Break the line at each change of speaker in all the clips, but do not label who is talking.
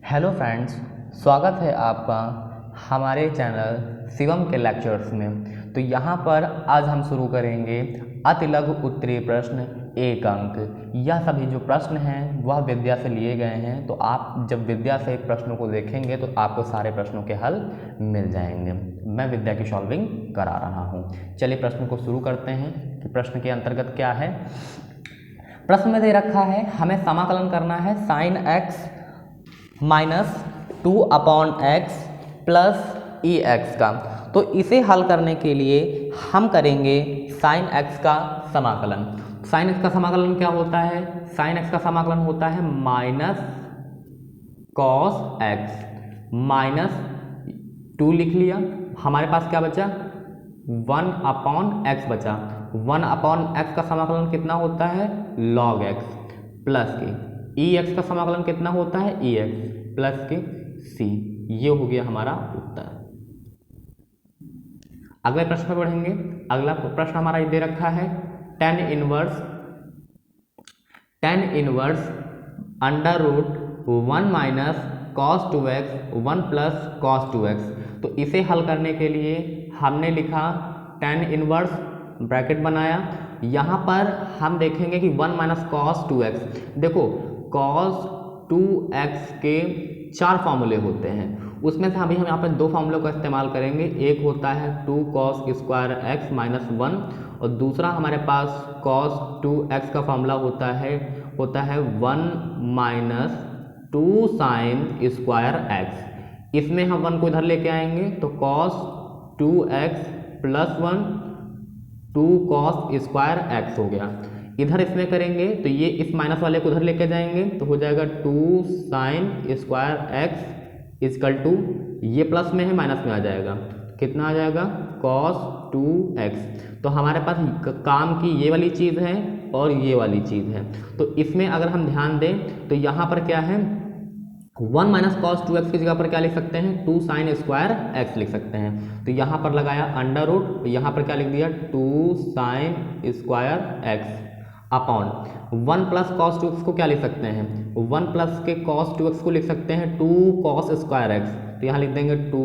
Hello friends, स्वागत है आपका हमारे चैनल शिवम के लेक्चर्स में। तो यहाँ पर आज हम शुरू करेंगे अति लघु उत्तरीय प्रश्न 1 अंक। यह सभी जो प्रश्न हैं वह विद्या से लिए गए हैं, तो आप जब विद्या से प्रश्नों को देखेंगे तो आपको सारे प्रश्नों के हल मिल जाएंगे। मैं विद्या की सॉल्विंग करा रहा हूँ। चलिए प्रश्न को शुरू करते हैं कि प्रश्न के अंतर्गत क्या है। प्रश्न में दे रखा है हमें समाकलन करना है sine x minus 2/x plus e x का। तो इसे हल करने के लिए हम करेंगे साइन एक्स का समाकलन। साइन एक्स का समाकलन क्या होता है? साइन एक्स का समाकलन होता है माइनस कॉस एक्स माइनस 2 लिख लिया। हमारे पास क्या बचा? 1/x बचा। 1/x का समाकलन कितना होता है? log x प्लस के ई एक्स का समाकलन कितना होता है? ई एक्स प्लस के सी। ये हो गया हमारा उत्तर। अगले प्रश्न पर बढ़ेंगे। अगला प्रश्न हमारा ये दे रखा है tan inverse under root 1 minus cos 2x 1 plus cos 2x। तो इसे हल करने के लिए हमने लिखा tan इनवर्स, ब्रैकेट बनाया। यहाँ पर हम देखेंगे कि 1 माइनस कॉस 2x। देखो कॉस 2x के 4 फार्मूले होते हैं, उसमें से अभी हम यहाँ पर 2 फार्मूलों का इस्तेमाल करेंगे। एक होता है 2 कॉस स्क्वायर एक्स माइनस 1 और दूसरा हमारे पास कॉस 2x का फार्मूला होता है 1 माइनस 2 साइन स्क्वायर एक्स। इसमें हम 1 को इधर लेके आएंगे तो cos 2x plus 1 2 cos square x हो गया। इधर इसमें करेंगे तो ये इस माइनस वाले को उधर लेके जाएंगे तो हो जाएगा 2 sine square x is equal to, ये प्लस में है माइनस में आ जाएगा, कितना आ जाएगा? Cos 2x। तो हमारे पास काम की ये वाली चीज़ है और ये वाली चीज़ है। तो इसमें अगर हम ध्यान दें तो यहाँ पर क्या है? 1 माइनस कॉस 2x की जगह पर क्या लिख सकते हैं? 2 साइन स्क्वायर एक्स लिख सकते हैं। तो यहाँ पर लगाया अंडर रूट, यहाँ पर क्या लिख दिया? 2 sine square x upon 1 plus cos 2x को क्या लिख सकते हैं? 1 प्लस के कॉस 2x को लिख सकते हैं 2 कॉस स्क्वायर एक्स। तो यहाँ लिख देंगे 2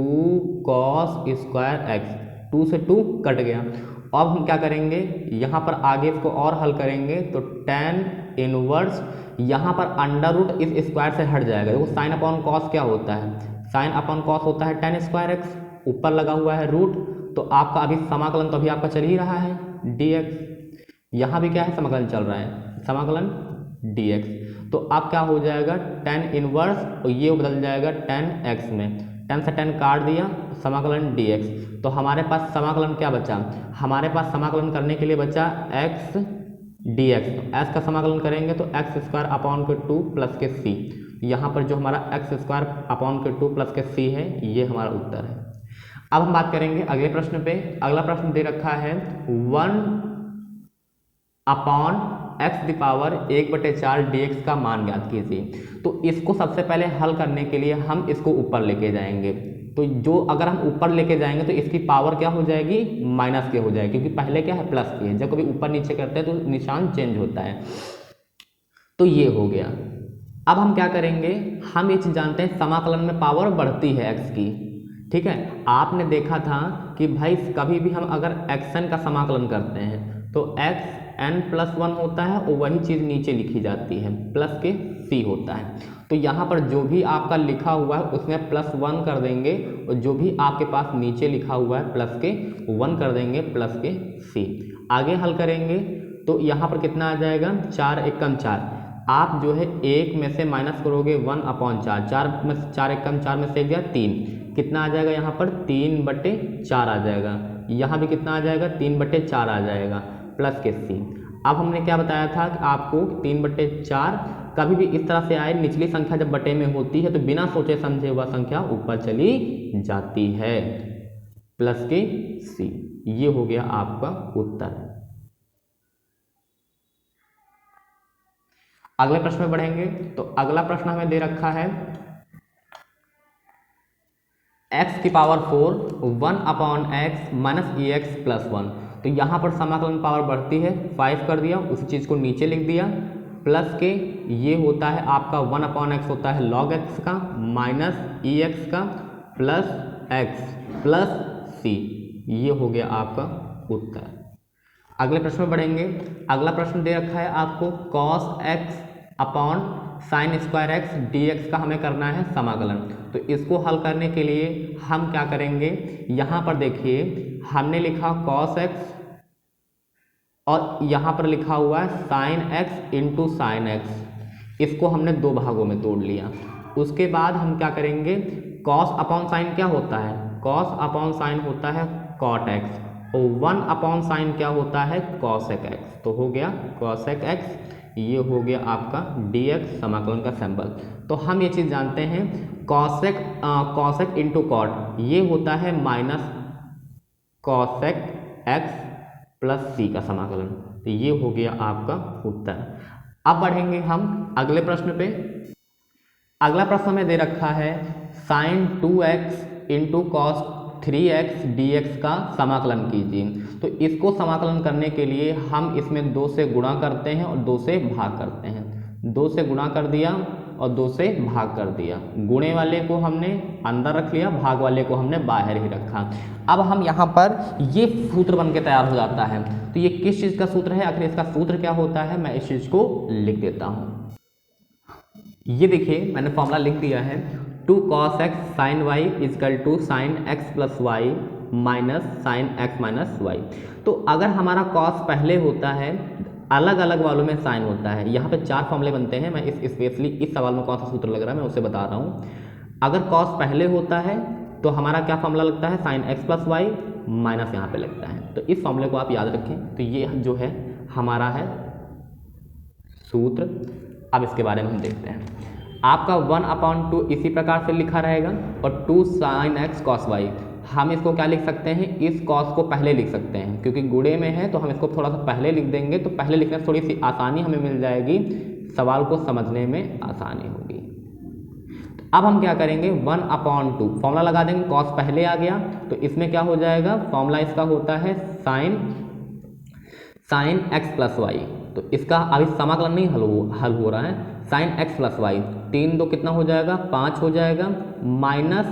कॉस स्क्वायर एक्स, 2 से 2 कट गया। अब हम क्या करेंगे? यहाँ पर आगे इसको और हल करेंगे तो tan इनवर्स, यहाँ पर अंडर रूट इस स्क्वायर से हट जाएगा। देखो साइन अपॉन कॉस क्या होता है? साइन अपॉन कॉस होता है tan स्क्वायर एक्स, ऊपर लगा हुआ है रूट। तो आपका अभी समाकलन तो अभी आपका चल ही रहा है dx। यहाँ भी क्या है? समाकलन चल रहा है, समाकलन dx। तो अब क्या हो जाएगा? tan इनवर्स और ये बदल जाएगा tan x में, tan से tan काट दिया, समाकलन dx। तो हमारे पास समाकलन क्या बचा? हमारे पास समाकलन करने के लिए बचा x dx। तो s का समाकलन करेंगे तो एक्स स्क्वायर अपॉन के 2 प्लस के c। यहाँ पर जो हमारा एक्स स्क्वायर अपॉन के 2 प्लस के c है, ये हमारा उत्तर है। अब हम बात करेंगे अगले प्रश्न पे। अगला प्रश्न दे रखा है 1 upon x the power 1/4 dx का मान ज्ञात कीजिए। तो इसको सबसे पहले हल करने के लिए हम इसको ऊपर लेके जाएंगे। तो जो अगर हम ऊपर लेके जाएंगे तो इसकी पावर क्या हो जाएगी? माइनस के हो जाएगी, क्योंकि पहले क्या है? प्लस की है। जब कभी ऊपर नीचे करते हैं तो निशान चेंज होता है। तो ये हो गया। अब हम क्या करेंगे? हम ये चीज जानते हैं समाकलन में पावर बढ़ती है एक्स की, ठीक है। आपने देखा था कि भाई कभी भी हम अगर एक्सन का समाकलन करते हैं तो एक्स n प्लस 1 होता है और वही चीज़ नीचे लिखी जाती है, प्लस के c होता है। तो यहाँ पर जो भी आपका लिखा हुआ है उसमें प्लस 1 कर देंगे और जो भी आपके पास नीचे लिखा हुआ है प्लस के 1 कर देंगे, प्लस के c। आगे हल करेंगे तो यहाँ पर कितना आ जाएगा? 4 एकम 4। आप जो है 1 में से माइनस करोगे 1/4, 4 में 4 एकम 4 में से गया 3, कितना आ जाएगा? यहाँ पर 3/4 आ जाएगा। यहाँ भी कितना आ जाएगा? 3/4 आ जाएगा, प्लस के c। अब हमने क्या बताया था कि आपको 3/4 कभी भी इस तरह से आए, निचली संख्या जब बटे में होती है तो बिना सोचे समझे वह संख्या ऊपर चली जाती है, प्लस के c। ये हो गया आपका उत्तर। अगले प्रश्न में बढ़ेंगे। तो अगला प्रश्न हमें दे रखा है x की पावर 4 1/x माइनस ई एक्स प्लस 1। तो यहाँ पर समाकलन पावर बढ़ती है, 5 कर दिया, उसी चीज़ को नीचे लिख दिया। प्लस के ये होता है आपका 1/x होता है log x का माइनस ex का प्लस x प्लस c, ये हो गया आपका उत्तर। अगले प्रश्न में बढ़ेंगे। अगला प्रश्न दे रखा है आपको cos x upon sine square x dx का हमें करना है समाकलन। तो इसको हल करने के लिए हम क्या करेंगे, यहाँ पर देखिए हमने लिखा cos x और यहाँ पर लिखा हुआ है sine x into sine x, इसको हमने दो भागों में तोड़ लिया। उसके बाद हम क्या करेंगे, cos अपॉन साइन क्या होता है, cos अपॉन साइन होता है cot x और 1 अपॉन साइन क्या होता है cosec x। तो हो गया cosec x, ये हो गया आपका dx समाकलन का सिंबल। तो हम ये चीज़ जानते हैं cosec इंटू कॉट ये होता है minus cosec x plus c का समाकलन। तो ये हो गया आपका उत्तर। अब बढ़ेंगे हम अगले प्रश्न पे। अगला प्रश्न में दे रखा है sign 2x into cos 3x dx का समाकलन कीजिए। तो इसको समाकलन करने के लिए हम इसमें 2 से गुणा करते हैं और 2 से भाग करते हैं। 2 से गुणा कर दिया और 2 से भाग कर दिया। गुणे वाले को हमने अंदर रख लिया, भाग वाले को हमने बाहर ही रखा। अब हम यहाँ पर ये सूत्र बन के तैयार हो जाता है। तो ये किस चीज़ का सूत्र है, आखिर इसका सूत्र क्या होता है, मैं इस चीज़ को लिख देता हूँ। ये देखिए मैंने फॉर्मूला लिख दिया है 2 cos x sin y is equal to sine x plus y minus sine x minus y. तो अगर हमारा cos पहले होता है, अलग अलग वालों में साइन होता है। यहाँ पे 4 फॉर्मूले बनते हैं। मैं इस स्पेशली इस सवाल में कौन सा सूत्र लग रहा है मैं उसे बता रहा हूँ। अगर cos पहले होता है तो हमारा क्या फॉर्मूला लगता है, sine x plus y minus यहाँ पे लगता है। तो इस फॉर्मूले को आप याद रखें। तो ये जो है हमारा है सूत्र। अब इसके बारे में हम देखते हैं। आपका 1/2 इसी प्रकार से लिखा रहेगा और 2 साइन एक्स कॉस वाई, हम इसको क्या लिख सकते हैं, इस कॉस को पहले लिख सकते हैं क्योंकि गुणे में है तो हम इसको थोड़ा सा पहले लिख देंगे। तो पहले लिखने से थोड़ी सी आसानी हमें मिल जाएगी, सवाल को समझने में आसानी होगी। तो अब हम क्या करेंगे 1/2 फॉर्मूला लगा देंगे। कॉस पहले आ गया तो इसमें क्या हो जाएगा, फॉर्मूला इसका होता है साइन एक्स प्लस वाई। तो इसका अभी समाकलन नहीं हल हो रहा है। साइन एक्स प्लस वाई 3 2 कितना हो जाएगा 5 हो जाएगा, minus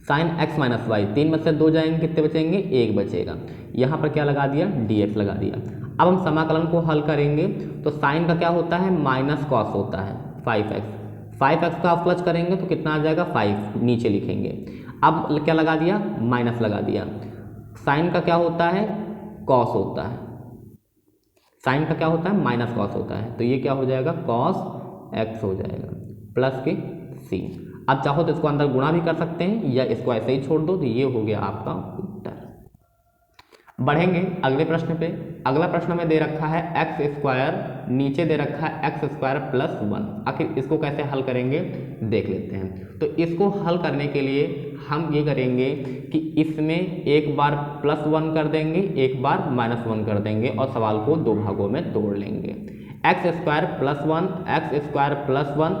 sine x minus y 3 में से 2 जाएंगे, कितने बचेंगे 1 बचेगा। यहाँ पर क्या लगा दिया dx लगा दिया। अब हम समाकलन को हल करेंगे तो साइन का क्या होता है माइनस कॉस होता है 5x का प्लस करेंगे तो कितना आ जाएगा 5, नीचे लिखेंगे। अब क्या लगा दिया माइनस लगा दिया। साइन का क्या होता है कॉस होता है, साइन का क्या होता है माइनस कॉस होता है। तो ये क्या हो जाएगा cos x हो जाएगा प्लस के c। अब चाहो तो इसको अंदर गुणा भी कर सकते हैं या इसको ऐसे ही छोड़ दो। तो ये हो गया आपका उत्तर। बढ़ेंगे अगले प्रश्न पे। अगला प्रश्न में दे रखा है एक्स स्क्वायर, नीचे दे रखा है एक्स स्क्वायर प्लस 1। आखिर इसको कैसे हल करेंगे देख लेते हैं। तो इसको हल करने के लिए हम ये करेंगे कि इसमें एक बार +1 कर देंगे, एक बार -1 कर देंगे और सवाल को 2 भागों में तोड़ लेंगे। X square plus 1 x square plus 1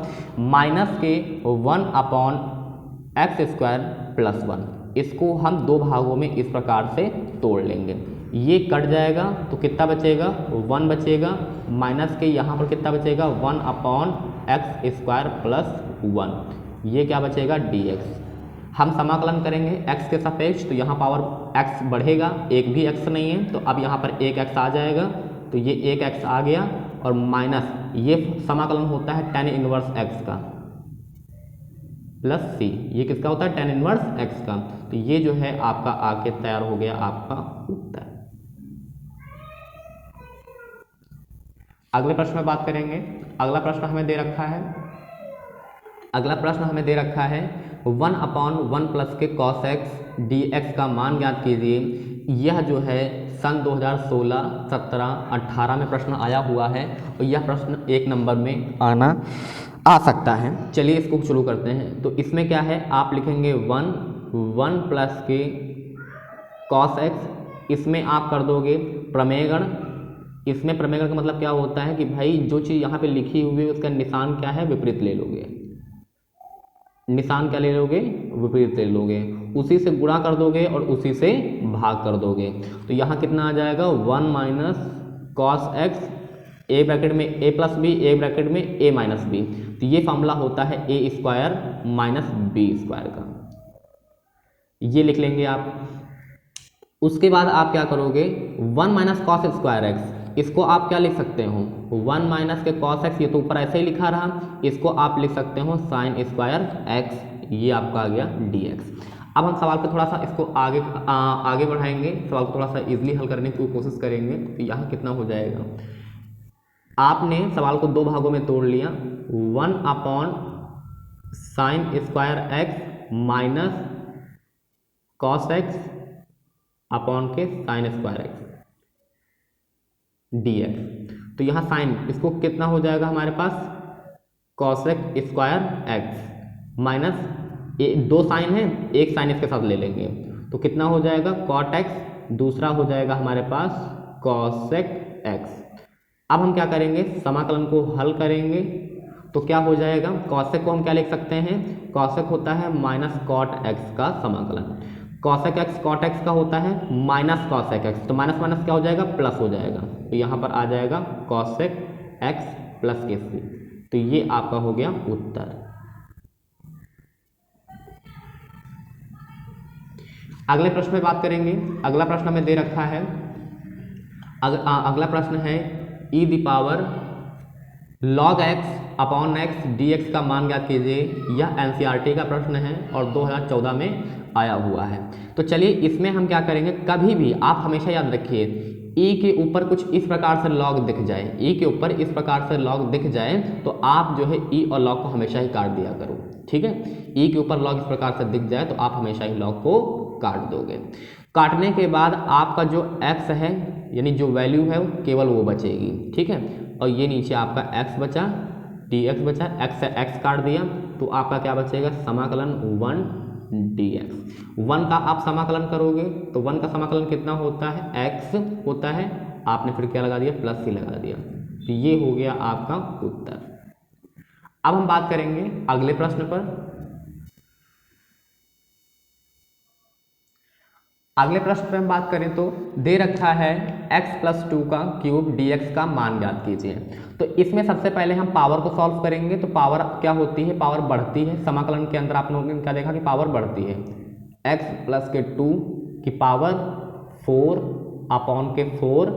minus के 1/x स्क्वायर प्लस 1, इसको हम 2 भागों में इस प्रकार से तोड़ लेंगे। ये कट जाएगा तो कितना बचेगा 1 बचेगा, माइनस के यहाँ पर कितना बचेगा 1/x स्क्वायर प्लस 1, ये क्या बचेगा dx। हम समाकलन करेंगे x के सापेक्ष, तो यहाँ पावर x बढ़ेगा, एक भी x नहीं है तो अब यहाँ पर 1x आ जाएगा। तो ये 1x आ गया और माइनस ये समाकलन होता है tan इनवर्स x का प्लस c, ये किसका होता है tan इनवर्स x का। तो ये जो है आपका आके तैयार हो गया आपका उत्तर। अगले प्रश्न में बात करेंगे। अगला प्रश्न हमें दे रखा है 1/1 प्लस के cos x dx का मान ज्ञात कीजिए। यह जो है सन 2016, 17, 18 में प्रश्न आया हुआ है और यह प्रश्न 1 नंबर में आ सकता है। चलिए इसको शुरू करते हैं। तो इसमें क्या है, आप लिखेंगे 1 प्लस के cos x, इसमें आप कर दोगे प्रमेयगण। इसमें प्रमेयगण का मतलब क्या होता है कि भाई जो चीज़ यहाँ पे लिखी हुई है उसका निशान क्या है विपरीत ले लोगे, निशान क्या ले लोगे विपरीत ले लोगे, उसी से गुणा कर दोगे और उसी से भाग कर दोगे। तो यहाँ कितना आ जाएगा 1 minus cos x A bracket में ए प्लस बी, ए ब्रैकेट में ए माइनस बी। तो ये फॉर्मूला होता है ए स्क्वायर माइनस बी स्क्वायर का, ये लिख लेंगे आप। उसके बाद आप क्या करोगे, 1 माइनस कॉस स्क्वायर एक्स, इसको आप क्या लिख सकते हो, 1 माइनस के कॉस एक्स, ये तो ऊपर ऐसे ही लिखा रहा, इसको आप लिख सकते हो साइन स्क्वायर एक्स, ये आपका आ गया डी एक्स। अब हम सवाल पे थोड़ा सा इसको आगे बढ़ाएंगे, सवाल को थोड़ा सा इजीली हल करने की कोशिश करेंगे। तो यहाँ कितना हो जाएगा, आपने सवाल को दो भागों में तोड़ लिया, 1 upon sine square x minus cos x upon के sine square x d x. तो यहाँ साइन, इसको कितना हो जाएगा हमारे पास, cos x square x minus दो साइन है, एक साइन इसके साथ ले लेंगे, तो कितना हो जाएगा कॉट एक्स, दूसरा हो जाएगा हमारे पास कॉसेक एक्स। अब हम क्या करेंगे, समाकलन को हल करेंगे, तो क्या हो जाएगा, कॉसेक को हम क्या लिख सकते हैं, कॉसेक होता है माइनस कॉट एक्स का समाकलन, कॉसेक एक्स कॉट एक्स का होता है माइनस कॉसेक एक्स, तो माइनस माइनस क्या हो जाएगा, प्लस हो जाएगा, तो यहाँ पर आ जाएगा कॉसेक एक्स प्लस के सी। तो ये आपका हो गया उत्तर। अगले प्रश्न पे बात करेंगे। अगला प्रश्न हमें दे रखा है, अगला प्रश्न है e the power log x upon x d x का मान ज्ञात कीजिए। यह एनसीईआरटी का प्रश्न है और 2014 में आया हुआ है। तो चलिए इसमें हम क्या करेंगे, कभी भी आप हमेशा याद रखिए ई के ऊपर कुछ इस प्रकार से log दिख जाए, ई के ऊपर इस प्रकार से log दिख जाए तो आप जो है ई और log को हमेशा ही काट दिया करो, ठीक है। ई के ऊपर log इस प्रकार से दिख जाए तो आप हमेशा ही log को काट दोगे। काटने के बाद आपका जो x है यानी जो वैल्यू है वो केवल वो बचेगी, ठीक है। और ये नीचे आपका x बचा, dx बचा, x से x काट दिया तो आपका क्या बचेगा, समाकलन 1 dx। 1 का आप समाकलन करोगे तो 1 का समाकलन कितना होता है, x होता है, आपने फिर क्या लगा दिया, प्लस c लगा दिया, तो ये हो गया आपका उत्तर। अब हम बात करेंगे अगले प्रश्न पर। अगले प्रश्न पे हम बात करें तो दे रखा है x प्लस 2 का क्यूब dx का मान ज्ञात कीजिए। तो इसमें सबसे पहले हम पावर को सॉल्व करेंगे। तो पावर क्या होती है, पावर बढ़ती है, समाकलन के अंदर आप लोगों ने क्या देखा कि पावर बढ़ती है, x प्लस के 2 की पावर 4 अपॉन के 4,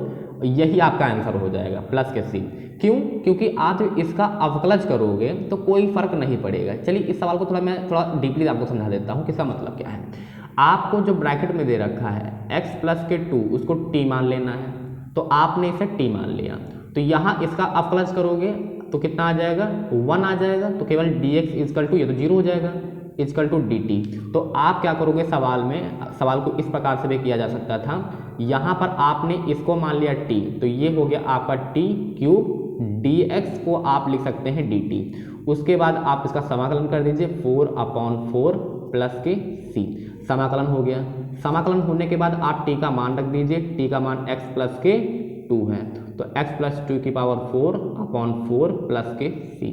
यही आपका आंसर हो जाएगा, प्लस के c। क्यों, क्योंकि आप इसका अवकलज करोगे तो कोई फर्क नहीं पड़ेगा। चलिए इस सवाल को मैं थोड़ा डीपली आपको समझा देता हूँ कि इसका मतलब क्या है। आपको जो ब्रैकेट में दे रखा है x प्लस के 2, उसको t मान लेना है, तो आपने इसे t मान लिया, तो यहाँ इसका अवकलज करोगे तो कितना आ जाएगा, 1 आ जाएगा, तो केवल dx इजकल टू, ये तो 0 हो जाएगा, इजकल टू dt। तो आप क्या करोगे, सवाल को इस प्रकार से भी किया जा सकता था, यहाँ पर आपने इसको मान लिया t, तो ये हो गया आपका t क्यूब, dx को आप लिख सकते हैं dt। उसके बाद आप इसका समाकलन कर दीजिए 4 अपॉन 4 प्लस के c, समाकलन हो गया। समाकलन होने के बाद आप t का मान रख दीजिए, t का मान x प्लस के 2 है, तो x प्लस 2 की पावर 4 अपॉन 4 प्लस के c,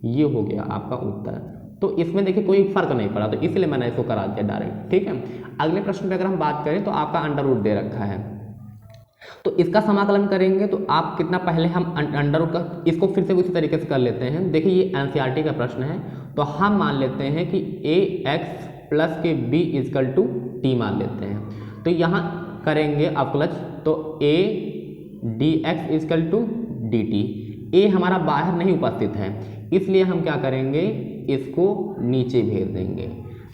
ये हो गया आपका उत्तर। तो इसमें देखिए कोई फर्क नहीं पड़ा, तो इसलिए मैंने इसको करा दिया डायरेक्ट, ठीक है। अगले प्रश्न पे अगर हम बात करें तो आपका अंडर रूट दे रखा है, तो इसका समाकलन करेंगे तो आप कितना, पहले हम अंडर रूट का, इसको फिर से उसी तरीके से कर लेते हैं। देखिए ये एनसीईआरटी का प्रश्न है, तो हम मान लेते हैं कि ax प्लस के b इजकल टू t मान लेते हैं। तो यहाँ करेंगे अवकलज, तो a dx is equal to dt, a हमारा बाहर नहीं उपस्थित है, इसलिए हम क्या करेंगे, इसको नीचे भेज देंगे,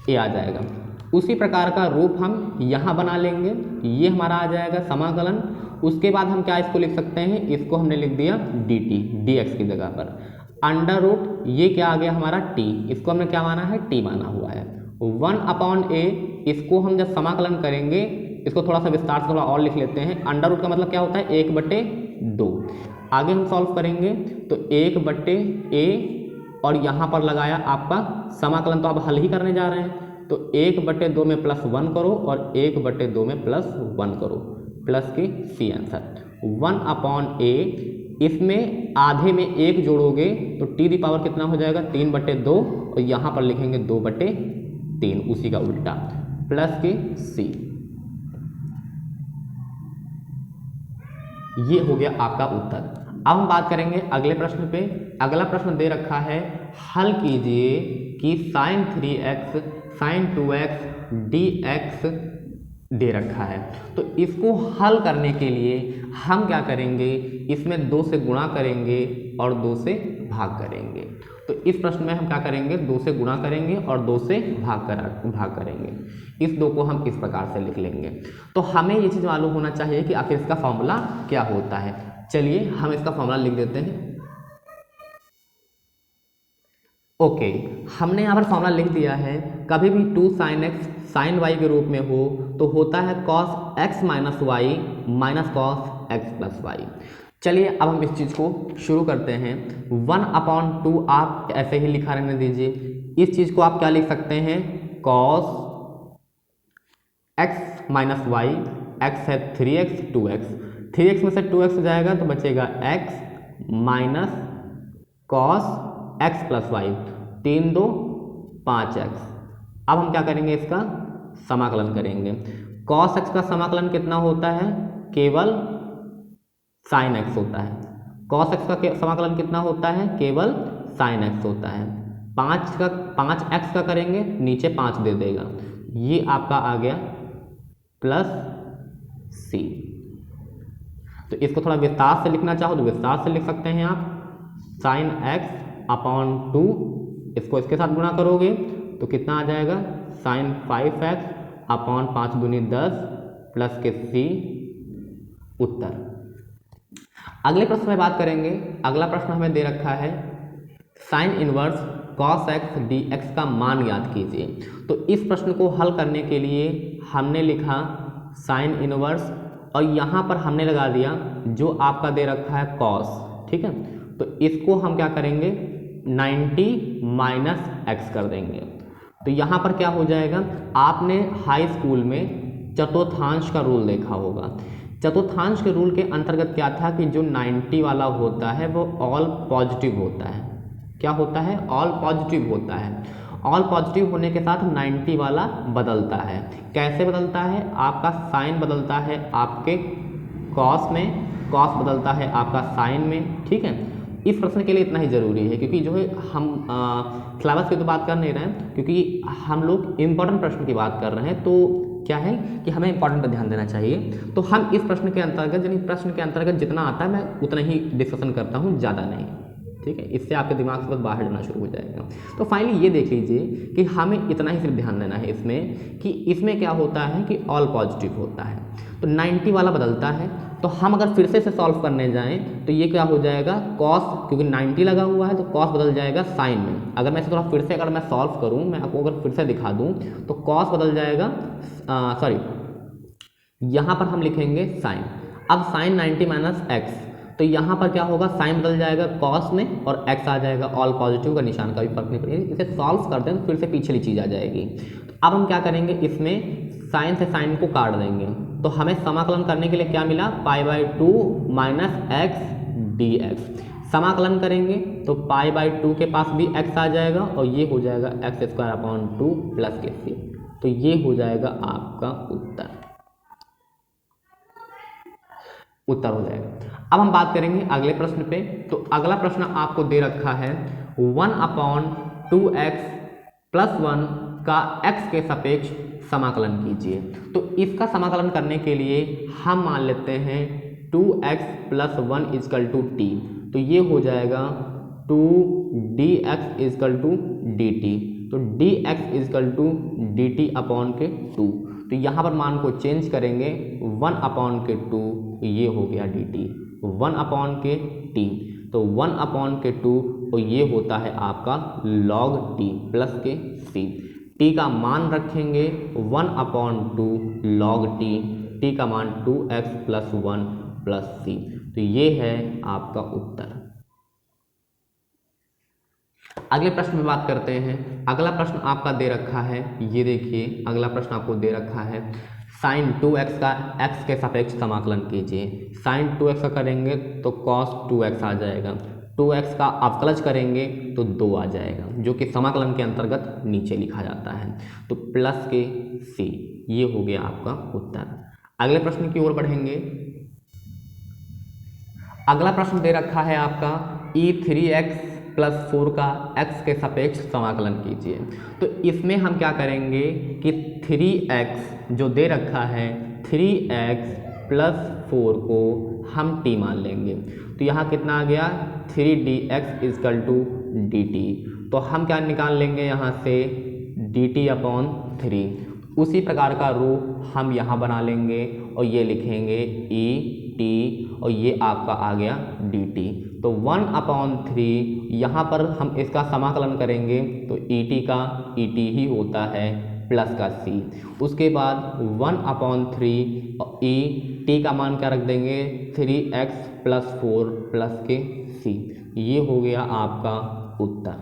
a आ जाएगा। उसी प्रकार का रूप हम यहाँ बना लेंगे, ये हमारा आ जाएगा समाकलन। उसके बाद हम क्या इसको लिख सकते हैं, इसको हमने लिख दिया dt, dx की जगह पर, अंडर रूट, ये क्या आ गया हमारा t, इसको हमने क्या माना है, t माना हुआ है, 1 अपॉन a, इसको हम जब समाकलन करेंगे, इसको थोड़ा सा विस्तार से थोड़ा और लिख लेते हैं। अंडर रूट का मतलब क्या होता है, 1/2। आगे हम सॉल्व करेंगे तो 1/a और यहाँ पर लगाया आपका समाकलन, तो आप हल ही करने जा रहे हैं, तो 1/2 में प्लस 1 करो और 1/2 में प्लस 1 करो, प्लस की c आंसर 1 अपॉन a, इसमें आधे में 1 जोड़ोगे तो t दी पावर कितना हो जाएगा, 3/2, और यहाँ पर लिखेंगे 2/3, उसी का उल्टा, प्लस के c। ये हो गया आपका उत्तर। अब हम बात करेंगे अगले प्रश्न पे। अगला प्रश्न दे रखा है, हल कीजिए कि sin 3x sin 2x dx दे रखा है। तो इसको हल करने के लिए हम क्या करेंगे, इसमें 2 से गुणा करेंगे और 2 से भाग करेंगे। तो इस प्रश्न में हम क्या करेंगे, 2 से गुणा करेंगे और 2 से भाग करेंगे। इस 2 को हम इस प्रकार से लिख लेंगे। तो हमें ये चीज़ मालूम होना चाहिए कि आखिर इसका फॉर्मूला क्या होता है। चलिए हम इसका फॉर्मूला लिख देते हैं। ओके, हमने यहाँ पर फॉर्मूला लिख दिया है। कभी भी 2 sin x sin y के रूप में हो तो होता है cos x minus y minus cos x plus y. चलिए अब हम इस चीज़ को शुरू करते हैं। 1/2 आप ऐसे ही लिखा रहने दीजिए। इस चीज़ को आप क्या लिख सकते हैं, cos x minus y, x है 3x 2x, 3x में से 2x जाएगा तो बचेगा x minus cos x plus y, 3 2 5x। अब हम क्या करेंगे, इसका समाकलन करेंगे। cos x का समाकलन कितना होता है, केवल sin x होता है। cos x का समाकलन कितना होता है, केवल sin x होता है। 5x का करेंगे, नीचे 5 दे देगा, ये आपका आ गया प्लस c। तो इसको थोड़ा विस्तार से लिखना चाहो तो विस्तार से लिख सकते हैं आप, sin x अपॉन 2, इसको इसके साथ गुणा करोगे तो कितना आ जाएगा, sin 5x अपॉन 5 दूनी 10 प्लस के c उत्तर। अगले प्रश्न में बात करेंगे। अगला प्रश्न हमें दे रखा है, sine inverse cos x dx का मान याद कीजिए। तो इस प्रश्न को हल करने के लिए हमने लिखा साइन इनवर्स और यहाँ पर हमने लगा दिया जो आपका दे रखा है cos, ठीक है। तो इसको हम क्या करेंगे, 90 माइनस एक्स कर देंगे। तो यहाँ पर क्या हो जाएगा, आपने हाई स्कूल में चतुर्थांश का रूल देखा होगा। चतुर्थांश के रूल के अंतर्गत क्या था कि जो 90 वाला होता है वो ऑल पॉजिटिव होता है। क्या होता है, ऑल पॉजिटिव होता है। ऑल पॉजिटिव होने के साथ 90 वाला बदलता है। कैसे बदलता है, आपका साइन बदलता है आपके कॉस में, कॉस बदलता है आपका साइन में, ठीक है। इस प्रश्न के लिए इतना ही ज़रूरी है, क्योंकि जो है हम सिलेबस की तो बात कर नहीं रहे हैं, क्योंकि हम लोग इम्पोर्टेंट प्रश्न की बात कर रहे हैं। तो क्या है कि हमें इंपॉर्टेंट पर ध्यान देना चाहिए। तो हम इस प्रश्न के अंतर्गत, यानी प्रश्न के अंतर्गत जितना आता है मैं उतना ही डिस्कशन करता हूँ, ज़्यादा नहीं, ठीक है। इससे आपके दिमाग से बस बाहर जाना शुरू हो जाएगा। तो फाइनली ये देख लीजिए कि हमें इतना ही सिर्फ ध्यान देना है इसमें, कि इसमें क्या होता है कि ऑल पॉजिटिव होता है, तो 90 वाला बदलता है। तो हम अगर फिर से सॉल्व करने जाएं तो ये क्या हो जाएगा, कॉस, क्योंकि 90 लगा हुआ है तो कॉस बदल जाएगा साइन में। अगर मैं इसे थोड़ा फिर से अगर मैं सॉल्व करूं, मैं आपको अगर फिर से दिखा दूं तो कॉस बदल जाएगा, सॉरी यहाँ पर हम लिखेंगे साइन। अब साइन 90 माइनस एक्स, तो यहाँ पर क्या होगा, साइन बदल जाएगा कॉस में और एक्स आ जाएगा, ऑल पॉजिटिव का निशान का भी फर्क नहीं पड़ेगा। इसे सॉल्व करते हैं तो फिर से पिछली चीज़ आ जाएगी। तो अब हम क्या करेंगे, इसमें साइन से साइन को काट देंगे। तो हमें समाकलन करने के लिए क्या मिला, π/2 माइनस एक्स डी एक्स। समाकलन करेंगे तो π/2 के पास भी x आ जाएगा और ये हो जाएगा x² प्लस के सी। तो ये हो जाएगा आपका उत्तर हो जाएगा। अब हम बात करेंगे अगले प्रश्न पे। तो अगला प्रश्न आपको दे रखा है 1/2x प्लस 1 का x के सापेक्ष समाकलन कीजिए। तो इसका समाकलन करने के लिए हम मान लेते हैं 2x plus 1 is equal to T. तो ये हो जाएगा 2dx इजकल टू dt। तो dx is equal to dt upon के 2। तो यहाँ पर मान को चेंज करेंगे, 1/2, ये हो गया dt, 1/के t, तो 1/2 और ये होता है आपका log t प्लस के c। t का मान रखेंगे 1/2 log t, t का मान 2x प्लस 1 प्लस c। तो ये है आपका उत्तर। अगले प्रश्न में बात करते हैं। अगला प्रश्न आपका दे रखा है, ये देखिए अगला प्रश्न आपको दे रखा है साइन 2x का x के सापेक्ष समाकलन कीजिए। साइन 2x का करेंगे तो cos 2x आ जाएगा, 2x का अवकलज करेंगे तो 2 आ जाएगा, जो कि समाकलन के अंतर्गत नीचे लिखा जाता है। तो प्लस के c, ये हो गया आपका उत्तर। अगले प्रश्न की ओर बढ़ेंगे। अगला प्रश्न दे रखा है आपका e3x प्लस 4 का x के सापेक्ष समाकलन कीजिए। तो इसमें हम क्या करेंगे कि 3x जो दे रखा है 3x प्लस 4 को हम t मान लेंगे। तो यहाँ कितना आ गया 3dx इजकल टू dt। तो हम क्या निकाल लेंगे यहाँ से dt/3। उसी प्रकार का रूप हम यहाँ बना लेंगे और ये लिखेंगे e t और ये आपका आ गया dt। तो 1/3 यहाँ पर हम इसका समाकलन करेंगे तो e t ही होता है प्लस का c। उसके बाद 1/3 e t का मान क्या रख देंगे 3x प्लस 4 प्लस के c। ये हो गया आपका उत्तर।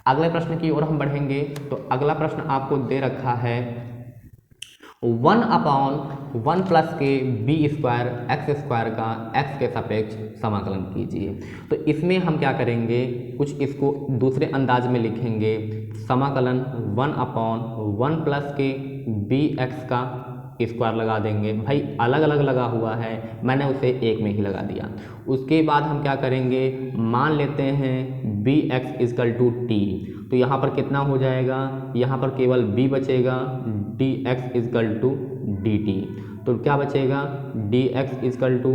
अगले प्रश्न की ओर हम बढ़ेंगे। तो अगला प्रश्न आपको दे रखा है 1/1 प्लस के बी स्क्वायर एक्स स्क्वायर का x के सापेक्ष समाकलन कीजिए। तो इसमें हम क्या करेंगे कुछ इसको दूसरे अंदाज में लिखेंगे। समाकलन 1/1 प्लस के बी एक्स का स्क्वायर लगा देंगे। भाई अलग अलग लगा हुआ है, मैंने उसे एक में ही लगा दिया। उसके बाद हम क्या करेंगे मान लेते हैं B X is equal to T. तो यहाँ पर कितना हो जाएगा, यहाँ पर केवल b बचेगा d x is equal to d t. तो क्या बचेगा d x is equal to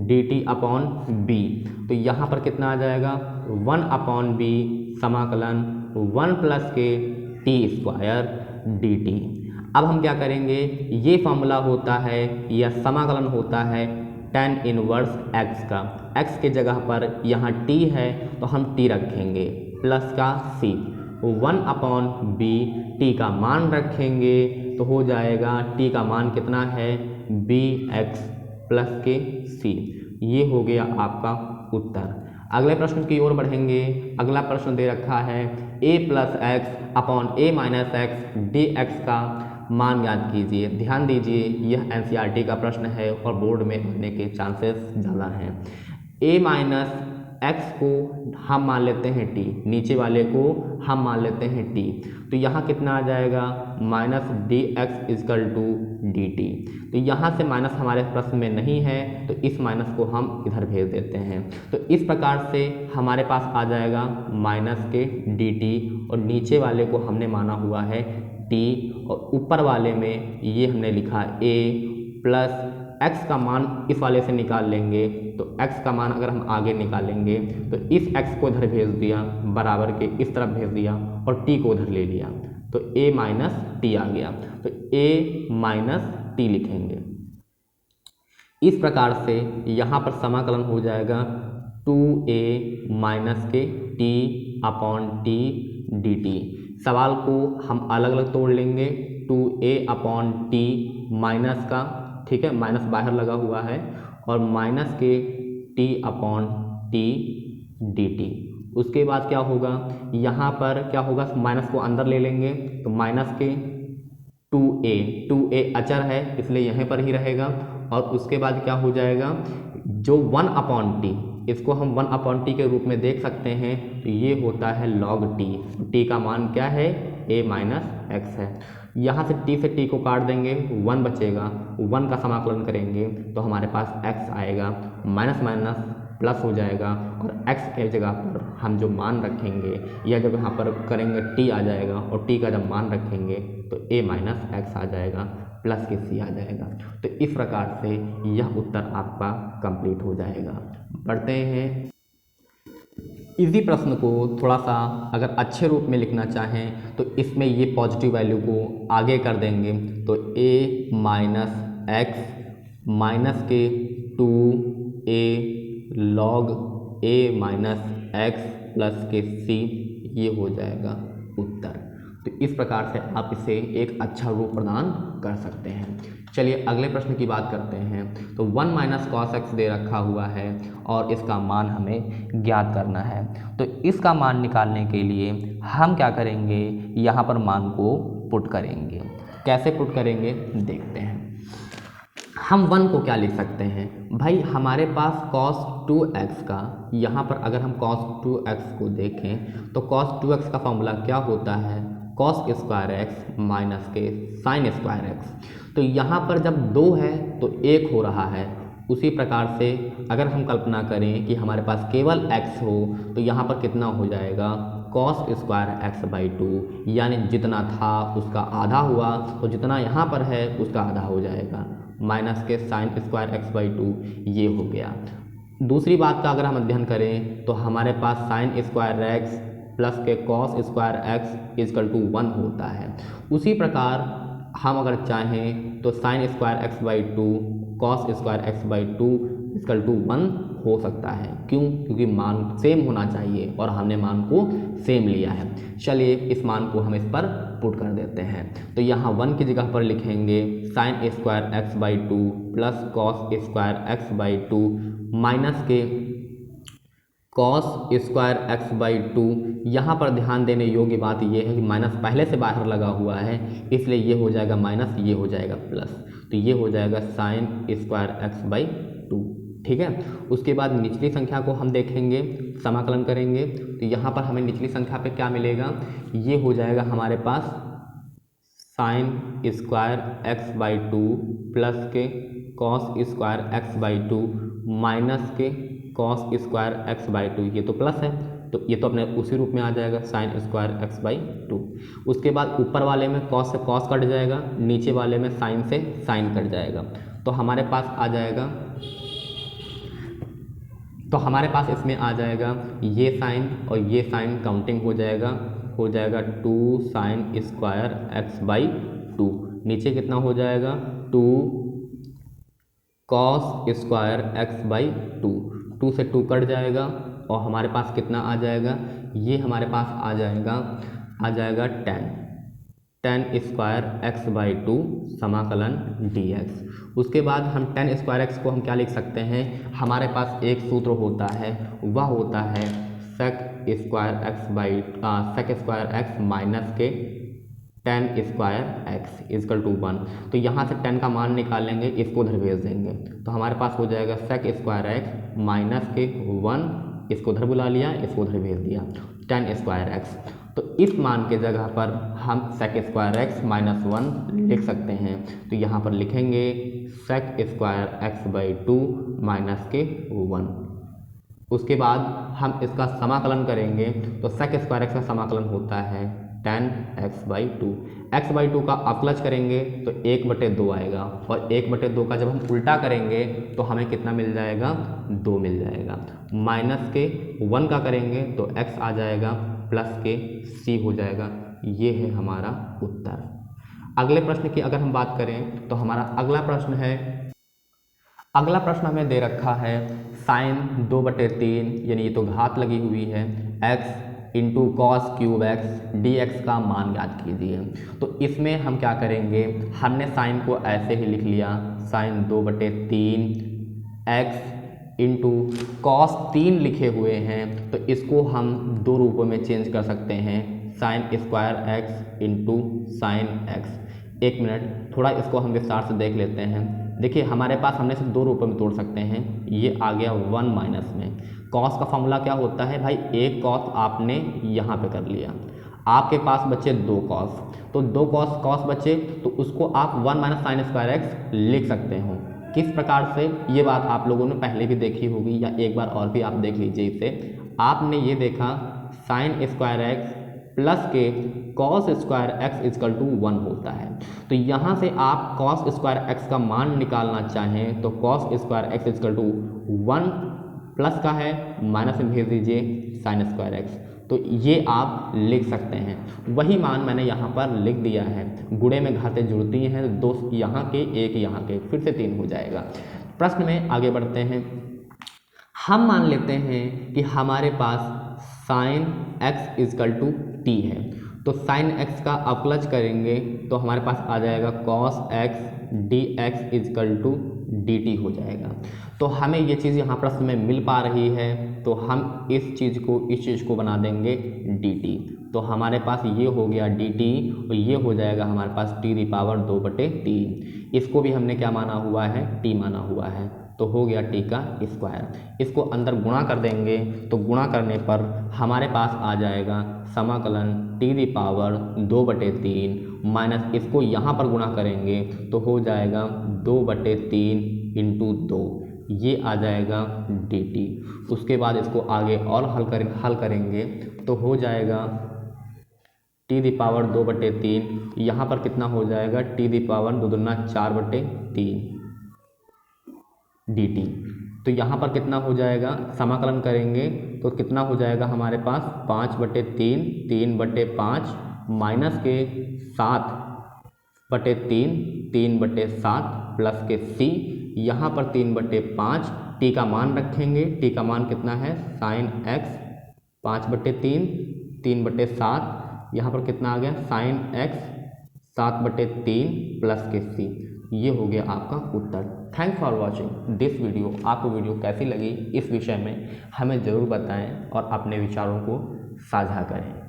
d t upon b. तो यहाँ पर कितना आ जाएगा 1/b समाकलन 1 प्लस के टी स्क्वायर डी टी। अब हम क्या करेंगे ये फॉर्मूला होता है या समाकलन होता है tan इनवर्स x का। x के जगह पर यहाँ t है तो हम t रखेंगे प्लस का c। 1/b t का मान रखेंगे तो हो जाएगा t का मान कितना है bx प्लस के c। ये हो गया आपका उत्तर। अगले प्रश्न की ओर बढ़ेंगे। अगला प्रश्न दे रखा है a plus x upon a minus x d x का मान ज्ञात कीजिए। ध्यान दीजिए यह एनसीईआरटी का प्रश्न है और बोर्ड में आने के चांसेस ज़्यादा हैं। a माइनस एक्स को हम मान लेते हैं t, नीचे वाले को हम मान लेते हैं t। तो यहाँ कितना आ जाएगा minus d x is equal to d t. तो यहाँ से माइनस हमारे प्रश्न में नहीं है तो इस माइनस को हम इधर भेज देते हैं। तो इस प्रकार से हमारे पास आ जाएगा माइनस के डी टी और नीचे वाले को हमने माना हुआ है t और ऊपर वाले में ये हमने लिखा a प्लस x का मान इस वाले से निकाल लेंगे। तो x का मान अगर हम आगे निकालेंगे तो इस x को इधर भेज दिया बराबर के इस तरफ भेज दिया और t को उधर ले लिया तो a माइनस टी आ गया। तो a माइनस टी लिखेंगे। इस प्रकार से यहाँ पर समाकलन हो जाएगा 2a माइनस के t upon T D T. सवाल को हम अलग अलग तोड़ लेंगे 2a अपॉन टी माइनस का, ठीक है माइनस बाहर लगा हुआ है, और माइनस के t upon T D T. उसके बाद क्या होगा यहाँ पर क्या होगा माइनस को अंदर ले लेंगे तो माइनस के 2a अचर है इसलिए यहाँ पर ही रहेगा। और उसके बाद क्या हो जाएगा जो 1/t इसको हम 1/t के रूप में देख सकते हैं तो ये होता है log t। t का मान क्या है a माइनस एक्स है। यहाँ से t से t को काट देंगे 1 बचेगा, 1 का समाकलन करेंगे तो हमारे पास x आएगा, माइनस माइनस प्लस हो जाएगा और x के जगह पर हम जो मान रखेंगे या जब यहाँ पर करेंगे t आ जाएगा और t का जब मान रखेंगे तो a माइनस एक्स आ जाएगा प्लस के c आ जाएगा। तो इस प्रकार से यह उत्तर आपका कंप्लीट हो जाएगा। बढ़ते हैं इसी प्रश्न को थोड़ा सा अगर अच्छे रूप में लिखना चाहें तो इसमें ये पॉजिटिव वैल्यू को आगे कर देंगे तो a माइनस एक्स माइनस के 2a log a minus x plus के c ये हो जाएगा उत्तर। तो इस प्रकार से आप इसे एक अच्छा रूप प्रदान कर सकते हैं। चलिए अगले प्रश्न की बात करते हैं। तो 1 माइनस कॉस एक्स दे रखा हुआ है और इसका मान हमें ज्ञात करना है। तो इसका मान निकालने के लिए हम क्या करेंगे यहाँ पर मान को पुट करेंगे। कैसे पुट करेंगे देखते हैं। हम 1 को क्या लिख सकते हैं भाई हमारे पास cos 2x का, यहाँ पर अगर हम cos 2x को देखें तो cos 2x का फॉर्मूला क्या होता है cos स्क्वायर एक्स माइनस के साइन स्क्वायर एक्स। तो यहाँ पर जब 2 है तो 1 हो रहा है उसी प्रकार से अगर हम कल्पना करें कि हमारे पास केवल x हो तो यहाँ पर कितना हो जाएगा cos square x by to, यानी जितना था उसका आधा हुआ तो जितना यहाँ पर है उसका आधा हो जाएगा, माइनस के sine square x by two, ये हो गया। दूसरी बात का अगर हम अध्ययन करें तो हमारे पास साइन स्क्वायर एक्स प्लस के cos square x is equal to 1 होता है। उसी प्रकार हम अगर चाहें तो sine square x by two cos square x by two is equal to 1 हो सकता है। क्यों? क्योंकि मान सेम होना चाहिए और हमने मान को सेम लिया है। चलिए इस मान को हम इस पर पुट कर देते हैं। तो यहाँ 1 की जगह पर लिखेंगे sine square x by two plus cos square x by two minus के cos square x by two. यहाँ पर ध्यान देने योग्य बात यह है कि माइनस पहले से बाहर लगा हुआ है, इसलिए ये हो जाएगा माइनस, ये हो जाएगा प्लस, तो ये हो जाएगा sign square x by to. ठीक है, उसके बाद निचली संख्या को हम देखेंगे, समाकलन करेंगे तो यहाँ पर हमें निचली संख्या पे क्या मिलेगा, ये हो जाएगा हमारे पास sine square x by two plus के cos square x by two minus के cos square x by two, ये तो प्लस है तो ये तो अपने उसी रूप में आ जाएगा sign square x by to. उसके बाद ऊपर वाले में कॉस से कॉस कट जाएगा, नीचे वाले में साइन से साइन कट जाएगा, तो हमारे पास आ जाएगा, तो हमारे पास इसमें आ जाएगा ये साइन और ये साइन काउंटिंग हो जाएगा 2 sine square x by to, नीचे कितना हो जाएगा 2 cos square x by to, 2 से 2 कट जाएगा और हमारे पास कितना आ जाएगा, ये हमारे पास आ जाएगा 10 स्क्वायर एक्स बाई टू समाकलन dx। उसके बाद हम 10 स्क्वायर एक्स को हम क्या लिख सकते हैं, हमारे पास एक सूत्र होता है, वह होता है सेक स्क्वायर एक्स माइनस के 10 स्क्वायर एक्स इजकल टू 1। तो यहाँ से 10 का मान निकालेंगे, इसको उधर भेज देंगे, तो हमारे पास हो जाएगा सेक स्क्वायर एक्स माइनस के 1, इसको उधर बुला लिया, इसको उधर भेज दिया 10 स्क्वायर एक्स। तो इस मान के जगह पर हम सेक स्क्वायर एक्स माइनस 1 लिख सकते हैं, तो यहाँ पर लिखेंगे sec square x by two minus के 1। उसके बाद हम इसका समाकलन करेंगे तो सेक स्क्वायर एक्स का समाकलन होता है 10 by two. X by to का अपलच करेंगे तो 1/2 आएगा, और 1/2 का जब हम उल्टा करेंगे तो हमें कितना मिल जाएगा, 2 मिल जाएगा। माइनस के 1 का करेंगे तो x आ जाएगा, प्लस के c हो जाएगा। ये है हमारा उत्तर। अगले प्रश्न की अगर हम बात करें तो हमारा अगला प्रश्न हमें दे रखा है साइन 2/3, यानी ये तो घात लगी हुई है, x into cos cube x d x का मान ज्ञात कीजिए। तो इसमें हम क्या करेंगे, हमने साइन को ऐसे ही लिख लिया, साइन 2/3 x इंटू कॉस 3 लिखे हुए हैं, तो इसको हम दो रूपों में चेंज कर सकते हैं, sign square x into sine x. एक मिनट, थोड़ा इसको हम विस्तार से देख लेते हैं। देखिए हमारे पास हमने सिर्फ दो रूपों में तोड़ सकते हैं, ये आ गया 1 माइनस में। कॉस का फॉर्मूला क्या होता है भाई, एक कॉस आपने यहाँ पे कर लिया, आपके पास बचे 2 कॉस, तो 2 कॉस बचे, तो उसको आप 1 माइनस साइन स्क्वायर एक्स लिख सकते हो। किस प्रकार से, ये बात आप लोगों ने पहले भी देखी होगी या एक बार और भी आप देख लीजिए इसे। आपने ये देखा साइन स्क्वायर एक्स प्लस के cos square x is equal to 1 होता है, तो यहाँ से आप कॉस स्क्वायर एक्स का मान निकालना चाहें तो cos square x is equal to 1 plus का है, माइनस में भेज दीजिए साइन स्क्वायर एक्स, तो ये आप लिख सकते हैं। वही मान मैंने यहाँ पर लिख दिया है, गुणे में घातें जुड़ती हैं, 2 यहाँ के 1 यहाँ के, फिर से 3 हो जाएगा। प्रश्न में आगे बढ़ते हैं। हम मान लेते हैं कि हमारे पास sine x is equal to t है, तो साइन एक्स का अपलच करेंगे तो हमारे पास आ जाएगा cos x d x is equal to d t हो जाएगा। तो हमें ये चीज़ यहाँ प्रश्न में मिल पा रही है, तो हम इस चीज़ को बना देंगे डी टी, तो हमारे पास ये हो गया डी टी और ये हो जाएगा हमारे पास t⁻²/3। इसको भी हमने क्या माना हुआ है, टी माना हुआ है, तो हो गया टी का स्क्वायर। इसको अंदर गुणा कर देंगे, तो गुणा करने पर हमारे पास आ जाएगा समाकलन t⁻² माइनस इसको यहाँ पर गुणा करेंगे तो हो जाएगा 2/3 × 2, ये आ जाएगा dt। उसके बाद इसको आगे और हल करेंगे तो हो जाएगा t⁻2/3। यहाँ पर कितना हो जाएगा t⁻2 दूना 4/3 dt। तो यहाँ पर कितना हो जाएगा, समाकलन करेंगे तो कितना हो जाएगा हमारे पास 5/3, 3/5 माइनस के 7/3, 3/7 प्लस के c। यहाँ पर 3/5 t का मान रखेंगे, t का मान कितना है sin x 5/3, 3/7 यहाँ पर कितना आ गया sin x 7/3 प्लस के c। ये हो गया आपका उत्तर। Thanks for watching this video. आपको वीडियो कैसी लगी इस विषय में हमें ज़रूर बताएं और अपने विचारों को साझा करें।